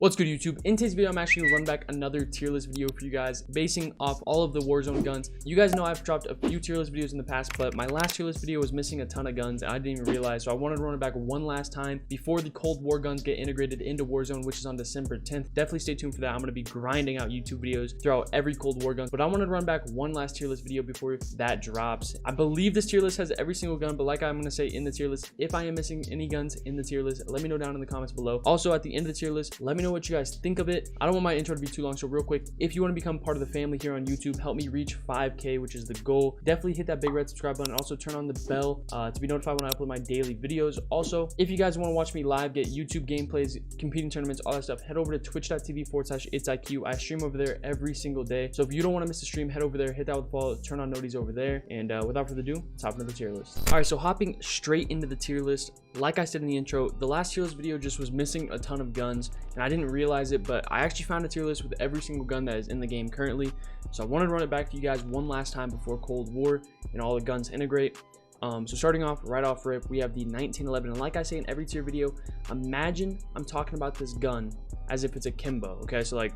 What's good, YouTube? In today's video, I'm actually gonna run back another tier list video for you guys, basing off all of the Warzone guns. You guys know I've dropped a few tier list videos in the past, but my last tier list video was missing a ton of guns, and I didn't even realize. So I wanted to run it back one last time before the Cold War guns get integrated into Warzone, which is on December 10th. Definitely stay tuned for that. I'm gonna be grinding out YouTube videos throughout every Cold War gun, but I wanted to run back one last tier list video before that drops. I believe this tier list has every single gun, but like I'm gonna say in the tier list, if I am missing any guns in the tier list, let me know down in the comments below. Also, at the end of the tier list, let me know what you guys think of it. I don't want my intro to be too long, so real quick, if you want to become part of the family here on YouTube, help me reach 5K, which is the goal. Definitely hit that big red subscribe button. Also turn on the bell to be notified when I upload my daily videos. Also, if you guys want to watch me live, get YouTube gameplays, competing tournaments, all that stuff, head over to twitch.tv/itsEyeQew. I stream over there every single day, so if you don't want to miss a stream, head over there, hit that with follow, turn on noties over there, and without further ado, let's hop into the tier list. All right, so hopping straight into the tier list, like I said in the intro, the last tier list video just was missing a ton of guns, and I didn't realize it, but I actually found a tier list with every single gun that is in the game currently. So I wanted to run it back for you guys one last time before Cold War and all the guns integrate. So starting off right off rip, we have the 1911, and like I say in every tier video, imagine I'm talking about this gun as if it's a Kimbo. Okay, so like,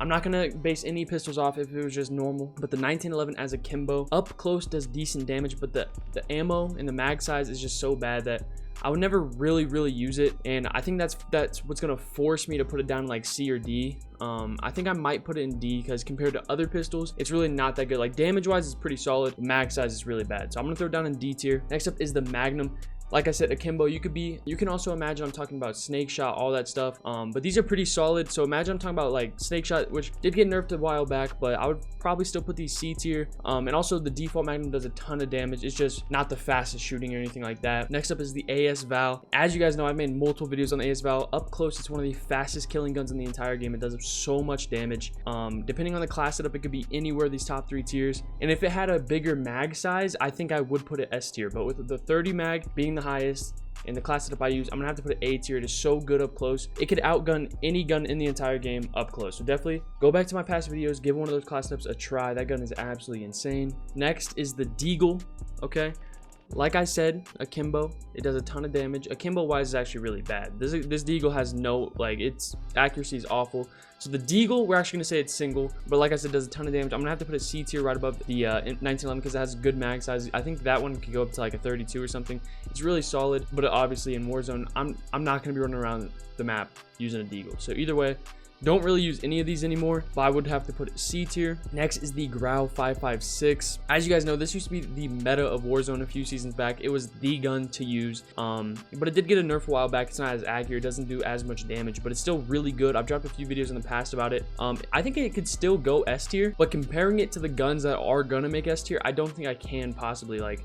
I'm not gonna base any pistols off if it was just normal, but the 1911 as a Kimbo up close does decent damage, but the ammo and the mag size is just so bad that I would never really use it, and I think that's what's gonna force me to put it down like C or D. I think I might put it in D because compared to other pistols, it's really not that good. Like damage wise, it's pretty solid. Mag size is really bad, so I'm gonna throw it down in D tier. Next up is the Magnum. Like I said, akimbo, you can also imagine I'm talking about snake shot, all that stuff, but these are pretty solid. So imagine I'm talking about like snake shot, which did get nerfed a while back, but I would probably still put these C tier. And also the default Magnum does a ton of damage. It's just not the fastest shooting or anything like that. Next up is the AS Val. As you guys know, I've made multiple videos on the AS Val. Up close, it's one of the fastest killing guns in the entire game. It does so much damage. Depending on the class setup, it could be anywhere these top 3 tiers, and if it had a bigger mag size, I think I would put it S tier, but with the 30 mag being the highest in the class setup I use, I'm gonna have to put it A tier. It is so good up close. It could outgun any gun in the entire game up close. So definitely go back to my past videos, give one of those class setups a try. That gun is absolutely insane. Next is the Deagle. Okay, like I said, akimbo, it does a ton of damage. Akimbo wise is actually really bad. This Deagle has no, like, its accuracy is awful. So the Deagle, we're actually gonna say it's single, but like I said, it does a ton of damage. I'm gonna have to put a C tier right above the 1911 because it has good mag size. I think that one could go up to like a 32 or something. It's really solid, but obviously in Warzone, I'm not gonna be running around the map using a Deagle. So either way, don't really use any of these anymore, but I would have to put it C tier. Next is the Grau 5.56. As you guys know, this used to be the meta of Warzone a few seasons back. It was the gun to use, but it did get a nerf a while back. It's not as accurate, it doesn't do as much damage, but it's still really good. I've dropped a few videos in the past about it. I think it could still go S tier, but comparing it to the guns that are gonna make S tier, I don't think I can possibly, like,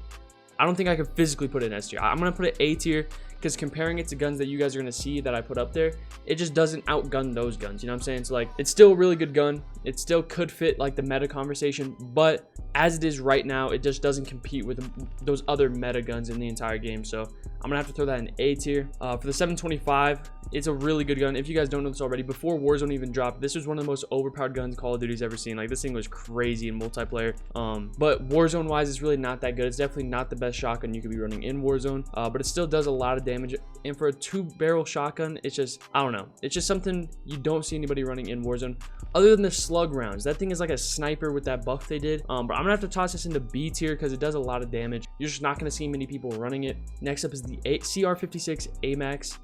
I don't think I could physically put it in S tier. I'm gonna put it A tier because comparing it to guns that you guys are gonna see that I put up there, it just doesn't outgun those guns. You know what I'm saying? So like, it's still a really good gun. It still could fit like the meta conversation, but as it is right now, it just doesn't compete with those other meta guns in the entire game. So I'm gonna have to throw that in A tier. For the 725, it's a really good gun. If you guys don't know this already, before Warzone even dropped, this was one of the most overpowered guns Call of Duty's ever seen. Like, this thing was crazy in multiplayer. But Warzone wise, it's really not that good. It's definitely not the best shotgun you could be running in Warzone, but it still does a lot of damage. And for a 2-barrel shotgun, it's just, I don't know, it's just something you don't see anybody running in Warzone other than the slug rounds. That thing is like a sniper with that buff they did. But I'm gonna have to toss this into B tier because it does a lot of damage. You're just not gonna see many people running it. Next up is the CR56 AMAX.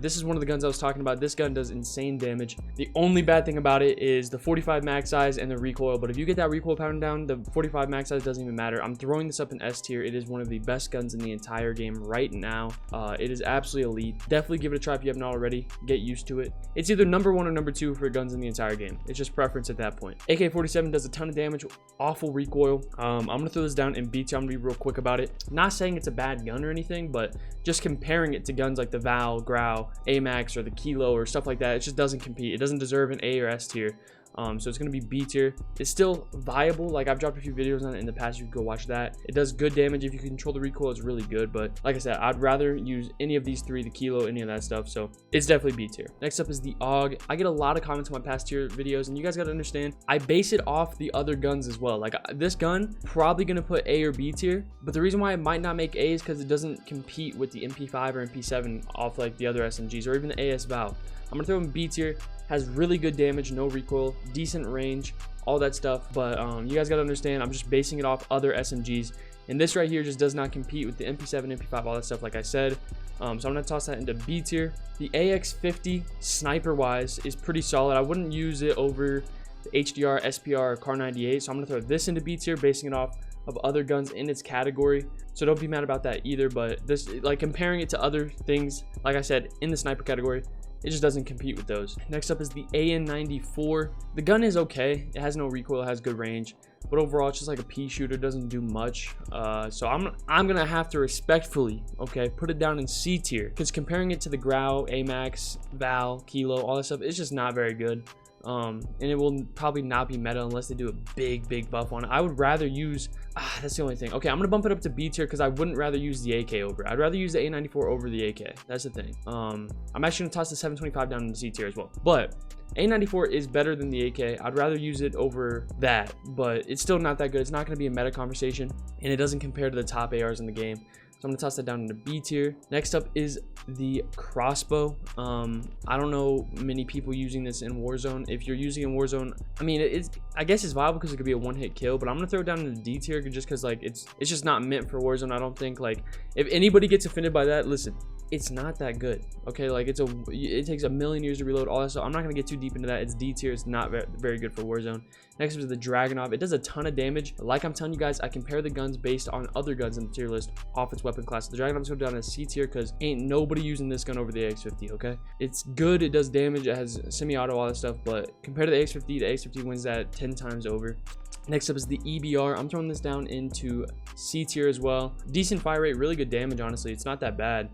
This is one of the guns I was talking about. This gun does insane damage. The only bad thing about it is the 45 mag size and the recoil, but if you get that recoil pattern down, the 45 mag size doesn't even matter. I'm throwing this up in S tier. It is one of the best guns in the entire game right now. It is absolutely elite. Definitely give it a try if you haven't already. Get used to it. It's either number 1 or number 2 for guns in the entire game. It's just preference at that point. AK-47 does a ton of damage, awful recoil. I'm gonna throw this down in B tier. I'm gonna be real quick about it. Not saying it's a bad gun or anything, but just comparing it to guns like the Val, Grau, AMAX, or the Kilo, or stuff like that, it just doesn't compete. It doesn't deserve an A or S tier. So it's going to be B tier. It's still viable. Like, I've dropped a few videos on it in the past. You can go watch that. It does good damage. If you control the recoil, it's really good. But like I said, I'd rather use any of these three, the kilo, any of that stuff. So it's definitely B tier. Next up is the AUG. I get a lot of comments on my past tier videos, and you guys got to understand, I base it off the other guns as well. Like, this gun, probably going to put A or B tier. But the reason why it might not make A is because it doesn't compete with the MP5 or MP7 off like the other SMGs or even the AS Val. I'm going to throw in B tier. Has really good damage, no recoil, decent range, all that stuff. But you guys got to understand, I'm just basing it off other SMGs. And this right here just does not compete with the MP7, MP5, all that stuff, like I said. So I'm going to toss that into B tier. The AX50, sniper-wise, is pretty solid. I wouldn't use it over the HDR, SPR, or Car 98. So I'm going to throw this into B tier, basing it off of other guns in its category. So don't be mad about that either. But this, like, comparing it to other things, like I said, in the sniper category, it just doesn't compete with those. Next up is the AN94. The gun is okay. It has no recoil, it has good range, but overall it's just like a pea shooter, doesn't do much. So I'm gonna have to respectfully, okay, put it down in C tier, because comparing it to the Grau, AMAX, Val, Kilo, all that stuff, it's just not very good. And it will probably not be meta unless they do a big buff on it. I would rather use that's the only thing. Okay, I'm gonna bump it up to B tier because I wouldn't rather use the AK over it. I'd rather use the A94 over the AK. That's the thing. I'm actually gonna toss the 725 down in the C tier as well, but A94 is better than the AK. I'd rather use it over that, but it's still not that good. It's not going to be a meta conversation, and it doesn't compare to the top ARs in the game. So I'm going to toss that down into B tier. Next up is the crossbow. I don't know many people using this in Warzone. If you're using it in Warzone, I mean, I guess it's viable because it could be a one-hit kill, but I'm going to throw it down into D tier just because, like, it's just not meant for Warzone. I don't think, like, if anybody gets offended by that, listen, it's not that good. Okay, like, it takes a million years to reload, all that stuff. I'm not going to get too deep into that. It's D tier. It's not very good for Warzone. Next is the Dragunov. It does a ton of damage. Like I'm telling you guys, I compare the guns based on other guns in the tier list off its weapon class. The Dragunov's going down as C tier because ain't nobody using this gun over the AX50, okay? It's good. It does damage. It has semi-auto, all that stuff, but compared to the AX50, the AX50 wins that 10 times over. Next up is the EBR. I'm throwing this down into C tier as well. Decent fire rate, really good damage, honestly. It's not that bad.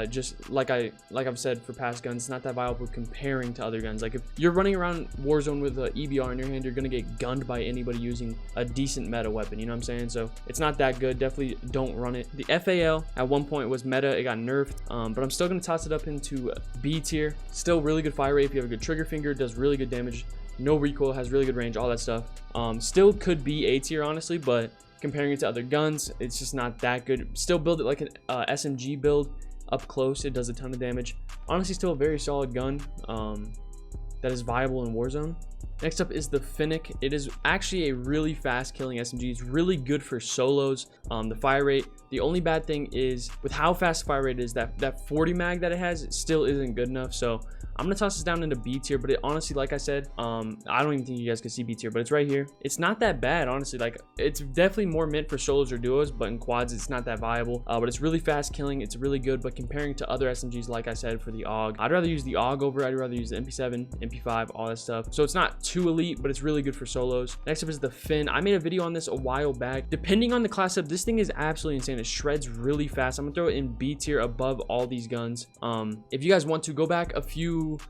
Just like I've said for past guns, it's not that viable comparing to other guns. Like, if you're running around Warzone with an EBR in your hand, you're gonna get gunned by anybody using a decent meta weapon, you know what I'm saying? So it's not that good. Definitely don't run it. The FAL at one point was meta, it got nerfed, but I'm still gonna toss it up into B tier. Still really good fire rate. If you have a good trigger finger, it does really good damage. No recoil, has really good range, all that stuff. Still could be A tier, honestly, but comparing it to other guns, it's just not that good. Still build it like an SMG build. Up close, it does a ton of damage. Honestly, still a very solid gun that is viable in Warzone. Next up is the Finnick. It is actually a really fast killing SMG. It's really good for solos. The fire rate, the only bad thing is with how fast the fire rate is, that 40 mag that it has, it still isn't good enough. So I'm gonna toss this down into B tier, but it honestly, like I said, I don't even think you guys can see B tier, but it's right here. It's not that bad, honestly. Like, it's definitely more meant for solos or duos, but in quads it's not that viable. But it's really fast killing. It's really good, but comparing to other SMGs, like I said, for the AUG, I'd rather use the AUG over. I'd rather use the MP7, MP5, all that stuff. So it's not too elite, but it's really good for solos. Next up is the Finn. I made a video on this a while back. Depending on the class up, this thing is absolutely insane. It shreds really fast. I'm gonna throw it in B tier above all these guns. If you guys want to go back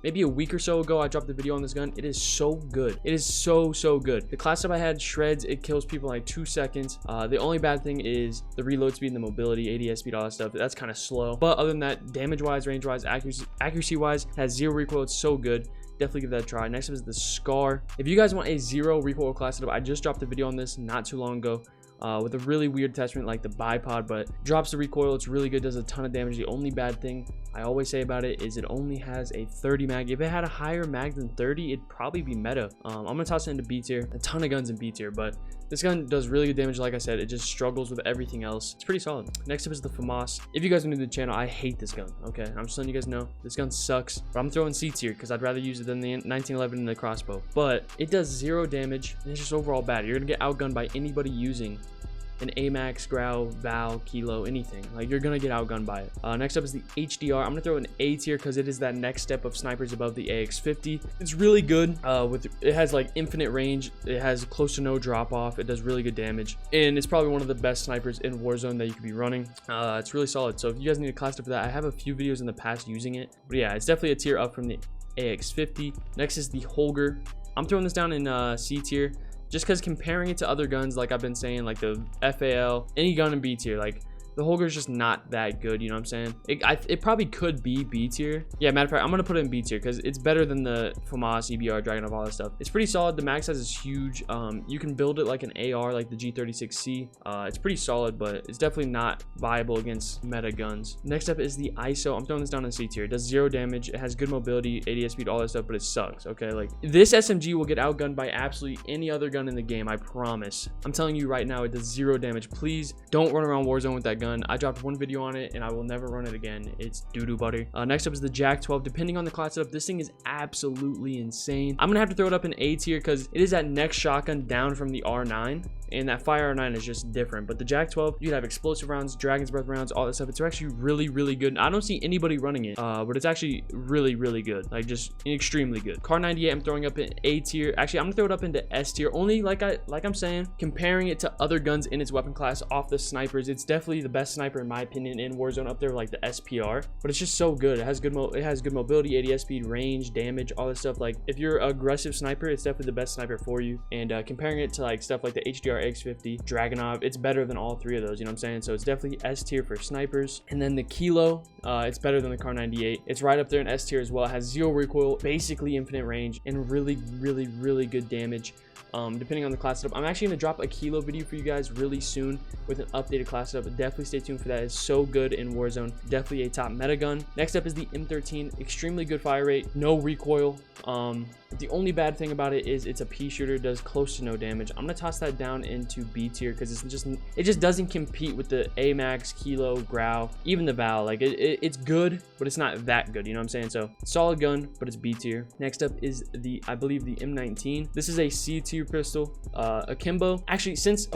maybe a week or so ago, I dropped the video on this gun. It is so good. It is so good. The class up I had shreds. It kills people in like 2 seconds. The only bad thing is the reload speed and the mobility, ADS speed, all that stuff. That's kind of slow, but other than that, damage wise, range wise, accuracy wise, has 0 recoil. It's so good. Definitely give that a try. Next up is the Scar. If you guys want a 0 recoil class setup, I just dropped a video on this not too long ago. With a really weird attachment like the bipod, but drops the recoil. It's really good, does a ton of damage. The only bad thing I always say about it is it only has a 30 mag. If it had a higher mag than 30, it'd probably be meta. I'm gonna toss it into B tier. A ton of guns in B tier, but this gun does really good damage. Like I said, it just struggles with everything else. It's pretty solid. Next up is the FAMAS. If you guys are new to the channel, I hate this gun. Okay, I'm just letting you guys know this gun sucks, but I'm throwing C tier because I'd rather use it than the 1911 and the crossbow. But it does 0 damage, and it's just overall bad. You're gonna get outgunned by anybody using an AMAX, Grau, Val, Kilo, anything. Like, you're gonna get outgunned by it. Next up is the HDR. I'm gonna throw an A tier because it is that next step of snipers above the AX50. It's really good. It has like infinite range. It has close to no drop off. It does really good damage, and it's probably one of the best snipers in Warzone that you could be running. It's really solid. So if you guys need a class up for that, I have a few videos in the past using it. But yeah, it's definitely a tier up from the AX50. Next is the Holger. I'm throwing this down in C tier, just because comparing it to other guns, like I've been saying, like the FAL, any gun in B tier, like the Holger's just not that good, you know what I'm saying? It probably could be B tier. Yeah, matter of fact, I'm gonna put it in B tier because it's better than the FAMAS, EBR, Dragunov, all that stuff. It's pretty solid. The mag size is huge. You can build it like an AR, like the G36C. It's pretty solid, but it's definitely not viable against meta guns. Next up is the ISO. I'm throwing this down in C tier. It does 0 damage. It has good mobility, ADS speed, all that stuff, but it sucks, okay? Like, this SMG will get outgunned by absolutely any other gun in the game, I promise. I'm telling you right now, it does 0 damage. Please don't run around Warzone with that gun. I dropped one video on it and I will never run it again. It's doo-doo butter. Next up is the JAK 12. Depending on the class setup, this thing is absolutely insane. I'm gonna have to throw it up in A tier because it is that next shotgun down from the R9, and that Fire R9 is just different. But the JAK 12, you could have explosive rounds, Dragon's Breath rounds, all that stuff. It's actually really, really good. I don't see anybody running it, but it's actually really, really good. Like, just extremely good. Kar 98, I'm throwing up in A tier. Actually, I'm gonna throw it up into S tier. Only like I'm saying, comparing it to other guns in its weapon class off the snipers, it's definitely the best sniper in my opinion in Warzone, up there like the SPR. But it's just so good. It has good mobility, ADS speed, range, damage, all this stuff. Like, if you're an aggressive sniper, it's definitely the best sniper for you. And comparing it to like stuff like the HDR X50, Dragunov, it's better than all three of those, you know what I'm saying? So it's definitely S tier for snipers. And then the Kilo, it's better than the Kar 98. It's right up there in S tier as well. It has 0 recoil, basically infinite range, and really, really, really good damage. Depending on the class setup. I'm actually going to drop a Kilo video for you guys really soon with an updated class setup. Definitely stay tuned for that. It's so good in Warzone. Definitely a top meta gun. Next up is the M13. Extremely good fire rate, no recoil. The only bad thing about it is it's a pea shooter, does close to no damage. I'm gonna toss that down into B tier because it just doesn't compete with the AMAX, Kilo, Grau, even the Val. Like, it's good, but it's not that good, you know what I'm saying? So solid gun, but it's B tier. Next up is I believe the M19. This is a C tier pistol. Akimbo. Actually, since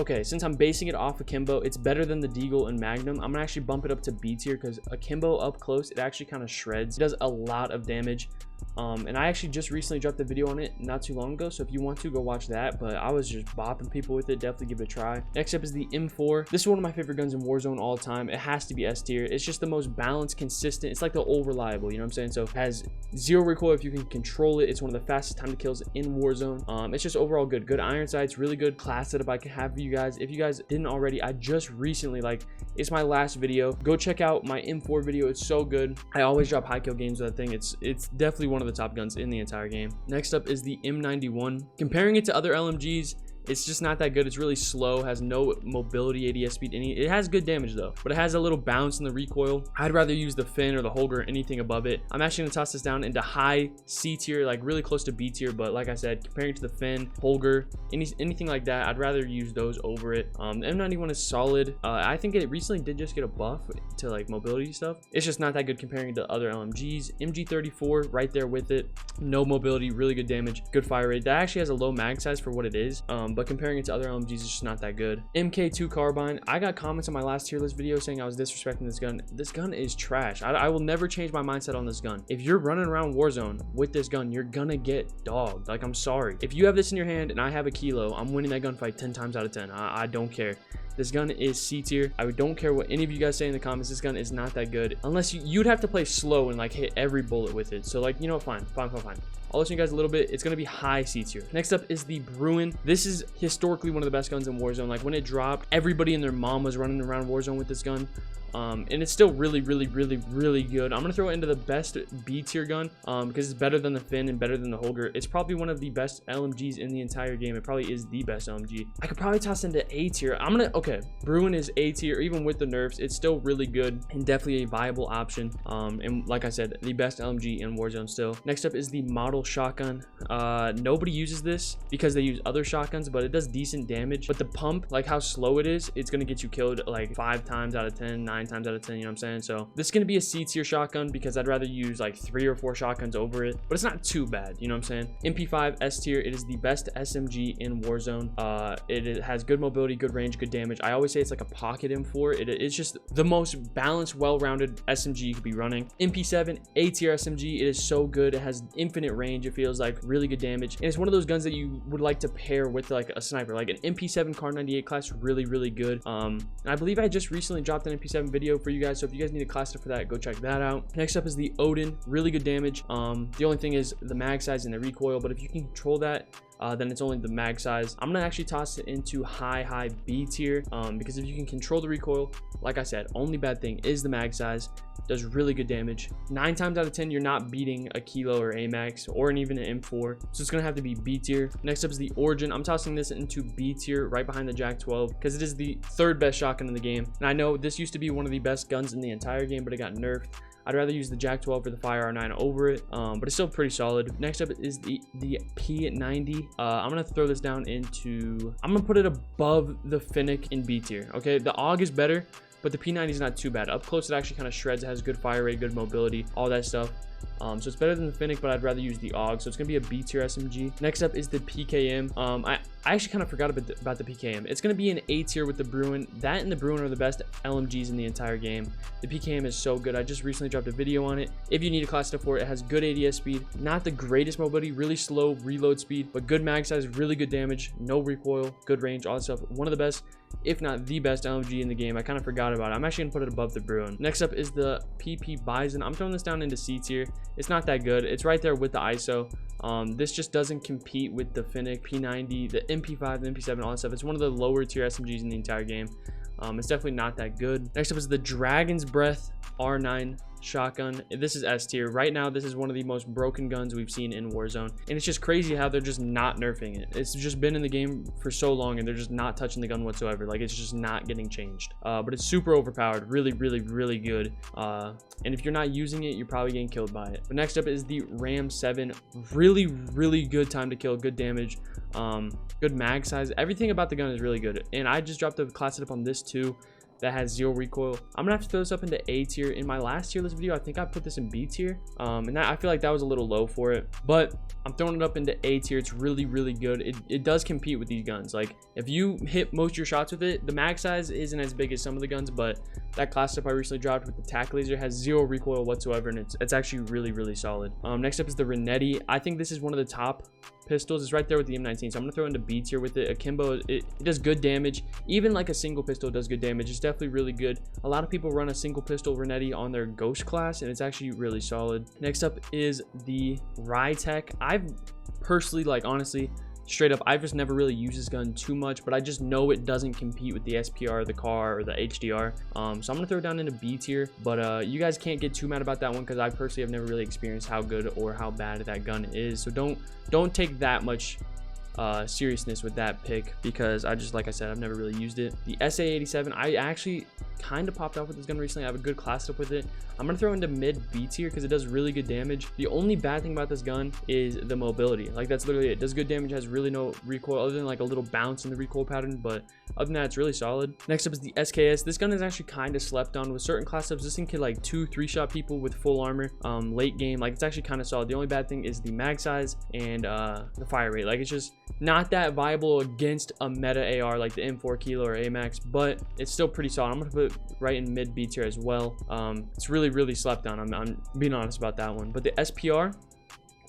I'm basing it off Akimbo, it's better than the Deagle and Magnum. I'm gonna actually bump it up to B tier because Akimbo up close, it actually kind of shreds. It does a lot of damage. And I actually just recently dropped a video on it not too long ago, so if you want to, go watch that. But I was just bopping people with it. Definitely give it a try. Next up is the M4. This is one of my favorite guns in Warzone all time. It has to be S tier. It's just the most balanced, consistent. It's like the old reliable, you know what I'm saying? So it has 0 recoil if you can control it. It's one of the fastest time to kills in Warzone. It's just overall good. Good iron sights, really good class setup I can have for you guys. If you guys didn't already, I just recently, like, it's my last video. Go check out my M4 video. It's so good. I always drop high kill games with that thing. It's definitely one of the top guns in the entire game. Next up is the M91. Comparing it to other LMGs, it's just not that good. It's really slow, has no mobility, ADS speed. It has good damage though, but it has a little bounce in the recoil. I'd rather use the Finn or the Holger or anything above it. I'm actually gonna toss this down into high C tier, like really close to B tier, but like I said, comparing to the Finn, Holger, anything like that, I'd rather use those over it. The M91 is solid. I think it recently did just get a buff to like mobility stuff. It's just not that good comparing to other LMGs. MG34 right there with it. No mobility, really good damage, good fire rate. That actually has a low mag size for what it is. But comparing it to other LMGs, it's just not that good. MK2 carbine. I got comments on my last tier list video saying I was disrespecting this gun. This gun is trash. I will never change my mindset on this gun. If you're running around Warzone with this gun, you're gonna get dogged. Like, I'm sorry. If you have this in your hand and I have a Kilo, I'm winning that gunfight 10 times out of 10. I don't care. This gun is C tier. I don't care what any of you guys say in the comments. This gun is not that good. Unless you'd have to play slow and like hit every bullet with it. So, like, you know what? Fine. I'll listen to you guys a little bit. It's going to be high C tier. Next up is the Bruin. This is historically one of the best guns in Warzone. Like, when it dropped, everybody and their mom was running around Warzone with this gun. And it's still really, really, really, really good. I'm gonna throw it into the best B tier gun because it's better than the Finn and better than the Holger. It's probably one of the best LMGs in the entire game. It probably is the best LMG. I could probably toss into A tier. Okay, Bruin is A tier. Even with the nerfs, it's still really good and definitely a viable option. And like I said, the best LMG in Warzone still. Next up is the model shotgun. Nobody uses this because they use other shotguns, but it does decent damage. But the pump, like how slow it is, it's gonna get you killed like 5 times out of 10, 9 times out of 10, you know what I'm saying? So this is gonna be a C tier shotgun because I'd rather use like 3 or 4 shotguns over it, but it's not too bad, you know what I'm saying? MP5 S tier. It is the best SMG in Warzone. It has good mobility, good range, good damage. I always say it's like a pocket M4. It's just the most balanced, well-rounded SMG you could be running. MP7 A tier SMG. It is so good. It has infinite range. It feels like really good damage, and it's one of those guns that you would like to pair with like a sniper, like an MP7 Kar 98 class. Really, really good. And I believe I just recently dropped an MP7 different video for you guys, so if you guys need a class for that, go check that out. Next up is the Odin, really good damage. The only thing is the mag size and the recoil, but if you can control that, then it's only the mag size. I'm gonna actually toss it into high B tier, because if you can control the recoil, like I said, only bad thing is the mag size. Does really good damage. 9 times out of 10 you're not beating a Kilo or AMAX or even an M4, so it's gonna have to be B tier. Next up is the Origin. I'm tossing this into B tier right behind the Jak 12 because it is the 3rd best shotgun in the game, and I know this used to be one of the best guns in the entire game, but it got nerfed. I'd rather use the Jak 12 or the Fire R9 over it, but it's still pretty solid. Next up is the P90. I'm gonna throw this down into, I'm gonna put it above the Finnick in B tier. Okay, the AUG is better, but the P90 is not too bad. Up close, it actually kind of shreds. It has good fire rate, good mobility, all that stuff. So it's better than the Finnick, but I'd rather use the AUG, so it's gonna be a B tier SMG. Next up is the PKM. I actually kind of forgot about the PKM. It's gonna be an A tier with the Bruin. That and the Bruin are the best LMGs in the entire game. The PKM is so good. I just recently dropped a video on it. If you need a class stuff for it, it has good ADS speed, not the greatest mobility, really slow reload speed, but good mag size, really good damage, no recoil, good range, all that stuff. One of the best, if not the best LMG in the game. I kind of forgot about it. I'm actually gonna put it above the Bruin. Next up is the PP Bison. I'm throwing this down into C tier. It's not that good. It's right there with the ISO. This just doesn't compete with the Finnick, P90, the MP5, the MP7, all that stuff. It's one of the lower tier SMGs in the entire game. It's definitely not that good. Next up is the Dragon's Breath R9 shotgun. This is S tier. Right now, this is one of the most broken guns we've seen in Warzone, and it's just crazy how they're just not nerfing it. It's just been in the game for so long, and they're just not touching the gun whatsoever. Like, it's just not getting changed. But it's super overpowered. Really good. And if you're not using it, you're probably getting killed by it. But next up is the Ram 7. Really good time to kill, good damage, good mag size. Everything about the gun is really good, and I just dropped a class setup on this too that has 0 recoil. I'm gonna have to throw this up into A tier. In my last tier list video, I think I put this in B tier, and I feel like that was a little low for it, but I'm throwing it up into A tier. It's really good. It does compete with these guns. Like, if you hit most of your shots with it, the mag size isn't as big as some of the guns, but that class up I recently dropped with the tac laser has 0 recoil whatsoever, and it's actually really solid. Next up is the Renetti. I think this is one of the top pistols. It's right there with the M19, so I'm gonna throw it into B tier with it. Akimbo, it does good damage. Even like a single pistol does good damage. It's definitely really good. A lot of people run a single pistol Renetti on their Ghost class, and it's actually really solid. Next up is the Rytec. I've personally, like, honestly, straight up, I've just never really used this gun too much, but I just know it doesn't compete with the SPR, the CAR, or the HDR. So I'm gonna throw it down into B tier, but you guys can't get too mad about that one because I personally have never really experienced how good or how bad that gun is. So don't take that much seriousness with that pick, because like I said, I've never really used it. The SA87, I actually kind of popped off with this gun recently. I have a good class up with it. I'm gonna throw into mid B tier because it does really good damage. The only bad thing about this gun is the mobility. Like, that's literally it. It does good damage, has really no recoil other than like a little bounce in the recoil pattern, but other than that, it's really solid. Next up is the SKS. This gun is actually kind of slept on with certain class ups. This thing can like 2-3 shot people with full armor late game. Like, it's actually kind of solid. The only bad thing is the mag size and the fire rate. Like, it's just not that viable against a meta AR like the M4 Kilo or AMAX, but it's still pretty solid. I'm gonna put it right in mid B tier as well. It's really slept on. I'm being honest about that one. But the SPR,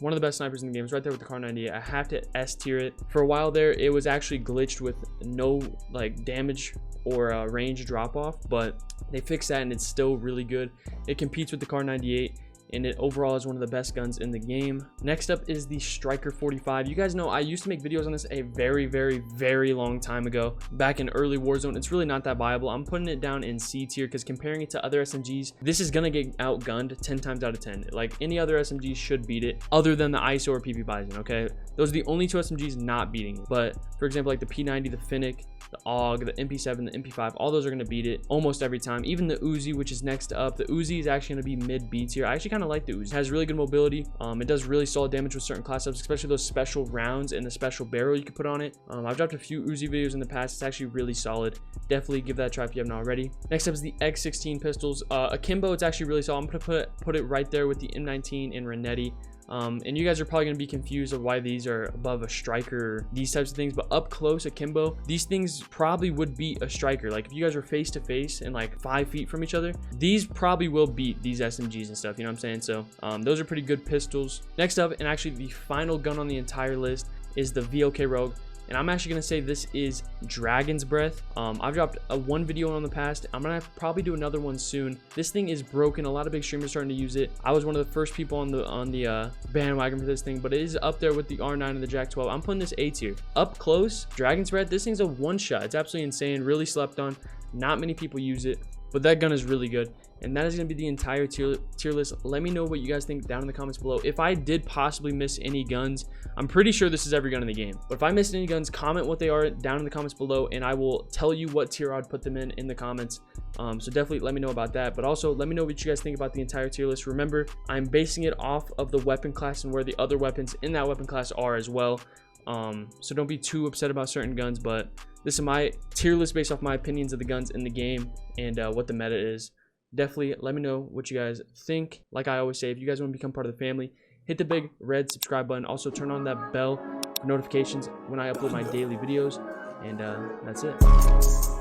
one of the best snipers in the game, is right there with the Kar 98. I have to S tier it. For a while there, it was actually glitched with no like damage or range drop off, but they fixed that and it's still really good. It competes with the Kar 98, and it overall is one of the best guns in the game. Next up is the Striker 45. You guys know I used to make videos on this a very long time ago, back in early Warzone. It's really not that viable. I'm putting it down in C tier because comparing it to other SMGs, this is gonna get outgunned 10 times out of 10. Like, any other SMG should beat it other than the ISO or PP Bison. Okay, those are the only 2 SMGs not beating it. But for example, like the P90, the Finnick, the AUG, the MP7, the MP5, all those are going to beat it almost every time. Even the Uzi, which is next up, the Uzi is actually going to be mid B tier. I actually kind of like the Uzi. It has really good mobility. It does really solid damage with certain class ups, especially those special rounds and the special barrel you can put on it. I've dropped a few Uzi videos in the past. It's actually really solid. Definitely give that a try if you haven't already. Next up is the X16 pistols. Akimbo, it's actually really solid. I'm going to put it right there with the M19 and Renetti. And you guys are probably going to be confused of why these are above a Striker, these types of things, but up close, Akimbo, these things probably would beat a Striker. Like, if you guys are face to face and like 5 feet from each other, these probably will beat these SMGs and stuff, you know what I'm saying? So those are pretty good pistols. Next up, and actually the final gun on the entire list, is the VLK Rogue. and I'm actually gonna say this is Dragon's Breath. I've dropped one video on the past. I'm gonna probably do another one soon. This thing is broken. A lot of big streamers starting to use it. I was one of the first people on the bandwagon for this thing, but it is up there with the R9 and the Jack 12. I'm putting this A tier. Up close, Dragon's Breath. This thing's a one shot. It's absolutely insane. Really slept on. Not many people use it, but that gun is really good. And that is going to be the entire tier list. Let me know what you guys think down in the comments below. If I did possibly miss any guns, I'm pretty sure this is every gun in the game. But if I missed any guns, comment what they are down in the comments below, and I will tell you what tier I'd put them in the comments. So definitely let me know about that. But also let me know what you guys think about the entire tier list. Remember, I'm basing it off of the weapon class and where the other weapons in that weapon class are as well. So don't be too upset about certain guns, but this is my tier list based off my opinions of the guns in the game and what the meta is. Definitely let me know what you guys think. Like I always say, if you guys want to become part of the family, hit the big red subscribe button. Also turn on that bell for notifications when I upload my daily videos. And that's it.